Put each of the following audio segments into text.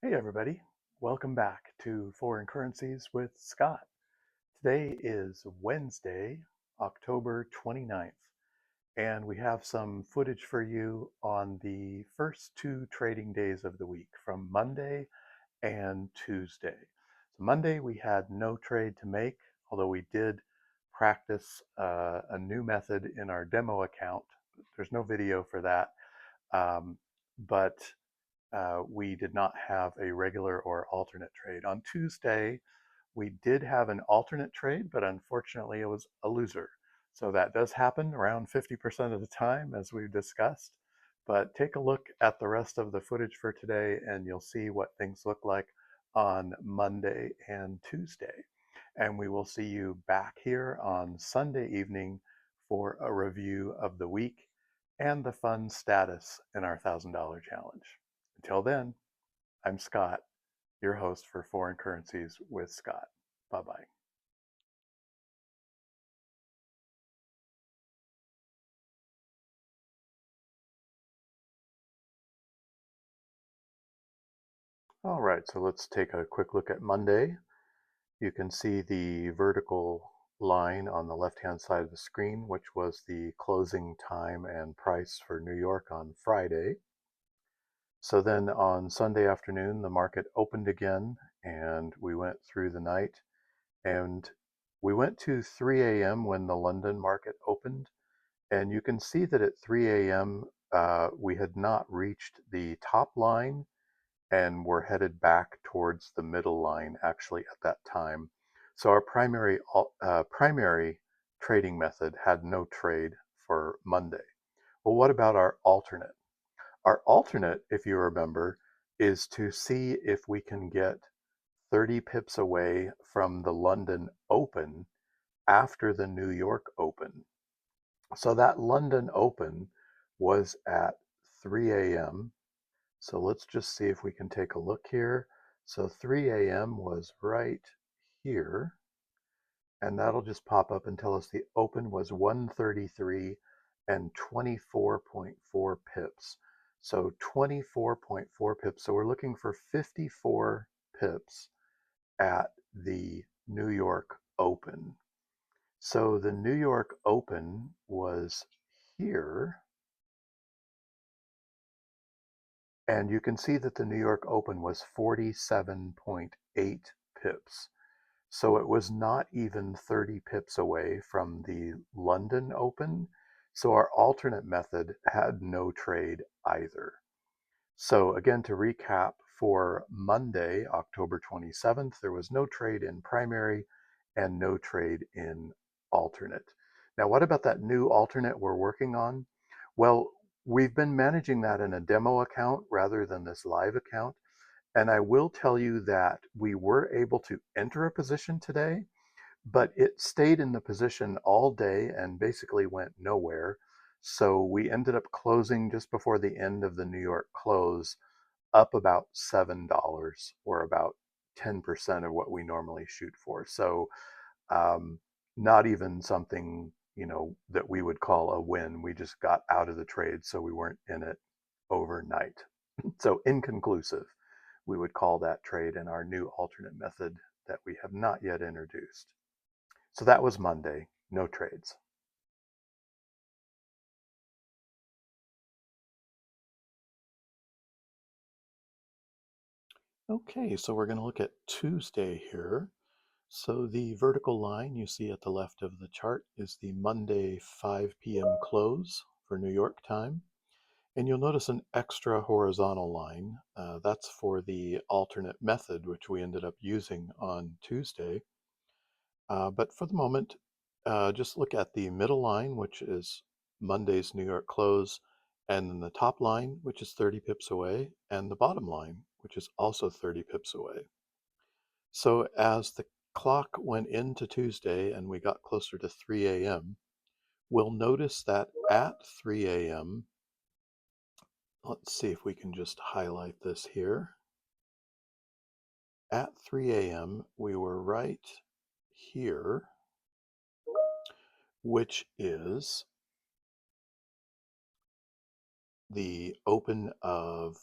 Hey everybody, welcome back to Foreign Currencies with Scott. Today is Wednesday, October 29th, and we have some footage for you on the first two trading days of the week from Monday and Tuesday. So Monday we had no trade to make, although we did practice a new method in our demo account. There's no video for that, but we did not have a regular or alternate trade. On Tuesday, we did have an alternate trade, but unfortunately, it was a loser. So that does happen around 50% of the time, as we've discussed. But take a look at the rest of the footage for today, and you'll see what things look like on Monday and Tuesday. And we will see you back here on Sunday evening for a review of the week and the fund status in our $1,000 challenge. Until then, I'm Scott, your host for Foreign Currencies with Scott. Bye bye. All right, so let's take a quick look at Monday. You can see the vertical line on the left-hand side of the screen, which was the closing time and price for New York on Friday. So then on Sunday afternoon, the market opened again, and we went through the night, and we went to 3 a.m. when the London market opened. And you can see that at 3 a.m., we had not reached the top line and were headed back towards the middle line actually at that time. So our primary trading method had no trade for Monday. Well, what about our alternate? Our alternate, if you remember, is to see if we can get 30 pips away from the London Open after the New York Open. So that London Open was at 3 a.m. So let's just see if we can take a look here. So 3 a.m. was right here, and that'll just pop up and tell us the open was 133 and 24.4 pips. So 24.4 pips. So we're looking for 54 pips at the New York Open. So the New York Open was here, and you can see that the New York Open was 47.8 pips. So it was not even 30 pips away from the London Open. So our alternate method had no trade either. So again, to recap, for Monday, October 27th, there was no trade in primary and no trade in alternate. Now, what about that new alternate we're working on? Well, we've been managing that in a demo account rather than this live account. And I will tell you that we were able to enter a position today, but it stayed in the position all day and basically went nowhere. So we ended up closing just before the end of the New York close, up about $7 or about 10% of what we normally shoot for. So um, not even something, that we would call a win. We just got out of the trade, so we weren't in it overnight. So inconclusive, we would call that trade in our new alternate method that we have not yet introduced. So that was Monday, no trades. Okay, so we're going to look at Tuesday here. So the vertical line you see at the left of the chart is the Monday 5 p.m. close for New York time. And you'll notice an extra horizontal line. That's for the alternate method, which we ended up using on Tuesday. But for the moment, just look at the middle line, which is Monday's New York close, and then the top line, which is 30 pips away, and the bottom line, which is also 30 pips away. So as the clock went into Tuesday and we got closer to 3 a.m., we'll notice that at 3 a.m., let's see if we can just highlight this here. At 3 a.m., we were right here, which is the open of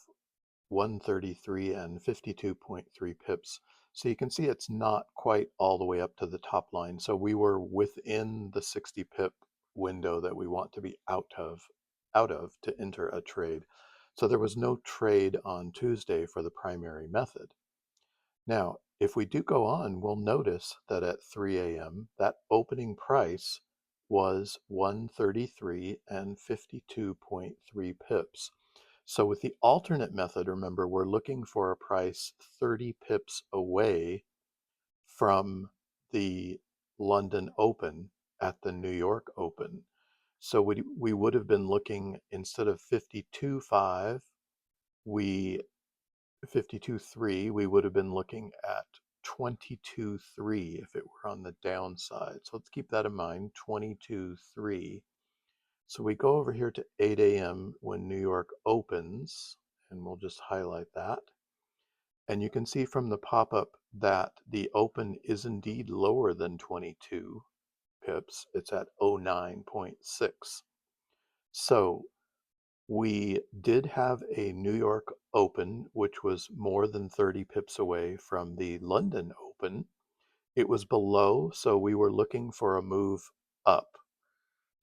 133 and 52.3 pips. So you can see it's not quite all the way up to the top line. So we were within the 60 pip window that we want to be out of to enter a trade. So there was no trade on Tuesday for the primary method. Now, if we do go on, we'll notice that at 3 a.m., that opening price was 133 and 52.3 pips. So with the alternate method, remember, we're looking for a price 30 pips away from the London Open at the New York Open. So we would have been looking, instead of 52.5, we 52.3, we would have been looking at 22.3 if it were on the downside. So let's keep that in mind, 22.3. So we go over here to 8 a.m. when New York opens, and we'll just highlight that. And you can see from the pop-up that the open is indeed lower than 22 pips. It's at 09.6. So we did have a New York Open, which was more than 30 pips away from the London Open. It was below, so we were looking for a move up.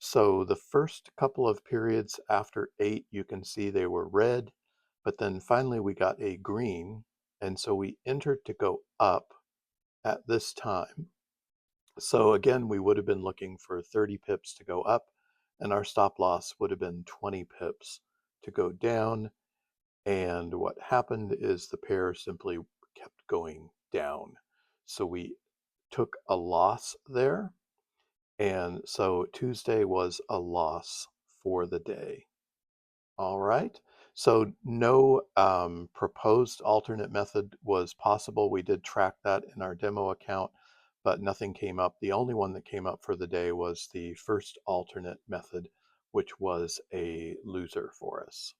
So the first couple of periods after 8, you can see they were red, but then finally we got a green, and so we entered to go up at this time. So again, we would have been looking for 30 pips to go up, and our stop loss would have been 20 pips to go down. And what happened is the pair simply kept going down. So we took a loss there. And so Tuesday was a loss for the day. All right. So no proposed alternate method was possible. We did track that in our demo account, but nothing came up. The only one that came up for the day was the first alternate method, which was a loser for us.